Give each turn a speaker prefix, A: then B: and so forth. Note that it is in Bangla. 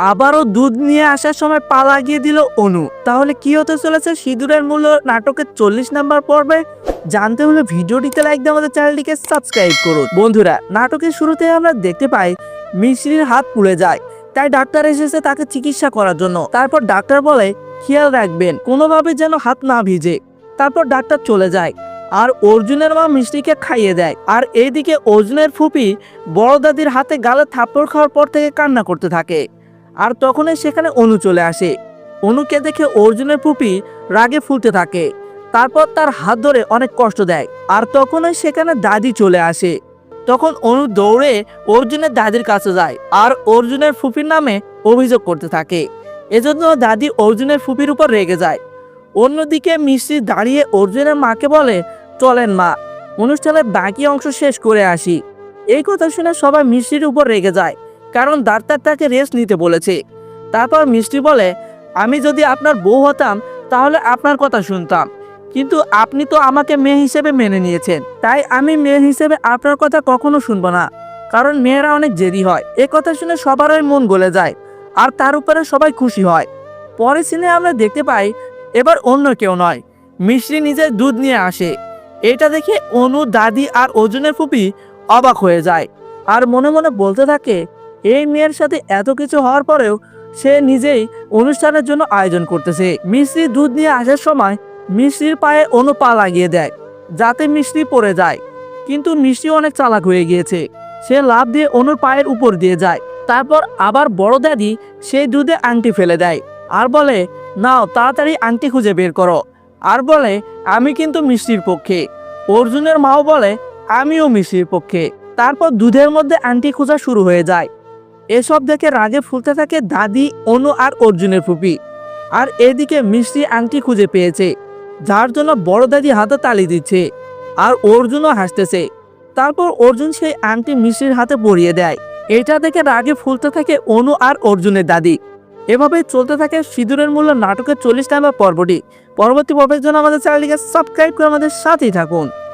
A: আবারও দুধ নিয়ে আসার সময় পা লাগিয়ে দিল অনু। তাহলে কি হতে চলেছে সিঁদুরের মূল্য নাটকের 40 নম্বর পর্বে জানতে হলে ভিডিওটিতে লাইক দিয়ে আমাদের চ্যানেলটিকে সাবস্ক্রাইব করুন। বন্ধুরা, নাটকের শুরুতে আমরা দেখতে পাই মিশ্রির হাত পুড়ে যায়, তাই ডাক্তার এসেছে তাকে চিকিৎসা করার জন্য। তারপর ডাক্তার বলে খেয়াল রাখবেন কোনোভাবে যেন হাত না ভিজে। তারপর ডাক্তার চলে যায় আর অর্জুনের মা মিষ্টিকে খাইয়ে দেয়। আর এইদিকে অর্জুনের ফুপি বড় দাদির হাতে গালে থাপ্পড় খাওয়ার পর থেকে কান্না করতে থাকে। আর তখনই সেখানে অনু চলে আসে। অনুকে দেখে অর্জুনের ফুপি রাগে ফুলতে থাকে, তারপর তার হাত ধরে অনেক কষ্ট দেয়। আর তখনই সেখানে দাদি চলে আসে। তখন অনু দৌড়ে অর্জুনের দাদির কাছে যায় আর অর্জুনের ফুপির নামে অভিযোগ করতে থাকে। এজন্য দাদি অর্জুনের ফুপির উপর রেগে যায়। অন্যদিকে মিষ্টি দাঁড়িয়ে অর্জুনের মাকে বলে, চলেন মা, অনুষ্ঠানের বাকি অংশ শেষ করে আসি। এই কথা শুনে সবাই মিষ্টির উপর রেগে যায়, কারণ ডাক্তার তাকে রেস্ট নিতে বলেছে। তারপর মিষ্টি বলে, আমি যদি আপনার বউ হতাম তাহলে আপনার কথা শুনতাম, কিন্তু আপনি তো আমাকে মেয়ে হিসেবে মেনে নিয়েছেন, তাই আমি মেয়ে হিসেবে আপনার কথা কখনো শুনবো না, কারণ মেয়েরা অনেক জেদি হয়। এ কথা শুনে সবারই মন গলে যায় আর তার উপরে সবাই খুশি হয়। পরের সিনে আমরা দেখতে পাই এবার অন্য কেউ নয়, মিষ্টি নিজের দুধ নিয়ে আসে। এটা দেখে অনু, দাদি আর অর্জুনের ফুপি অবাক হয়ে যায় আর মনে মনে বলতে থাকে, এই মেয়ের সাথে এত কিছু হওয়ার পরেও সে নিজেই অনুষ্ঠানের জন্য আয়োজন করতেছে। মিষ্টি দুধ নিয়ে আসার সময় মিষ্টির পায়ে অনু পা লাগিয়ে দেয়, যাতে মিষ্টি পড়ে যায়। কিন্তু মিষ্টি অনেক চালাক হয়ে গিয়েছে, সে লাফ দিয়ে অনুর পায়ের উপর দিয়ে যায়। তারপর আবার বড় দাদি সেই দুধে আংটি ফেলে দেয় আর বলে, নাও তাড়াতাড়ি আংটি খুঁজে বের করো। আর বলে, আমি কিন্তু মিষ্টির পক্ষে। অর্জুনের মাও বলে, আমিও মিষ্টির পক্ষে। তারপর দুধের মধ্যে আংটি খোঁজা শুরু হয়ে যায়। এসব দেখে রাগে ফুলতে থাকে দাদি, অনু আর অর্জুনের ফুপি। আর এদিকে মিষ্টি আংটি খুঁজে পেয়েছে, যার জন্য বড় দাদি হাতে তালি দিচ্ছে আর অর্জুনও হাসতেছে। তারপর অর্জুন সেই আংটি মিষ্টির হাতে পরিয়ে দেয়। এটা দেখে রাগে ফুলতে থাকে অনু আর অর্জুনের দাদি। এভাবে চলতে থাকে সিঁদুরের মূল্য নাটকের 40 নম্বর পর্বটি। পরবর্তী পর্বের জন্য আমাদের চ্যানেলটিকে সাবস্ক্রাইব করে আমাদের সাথেই থাকুন।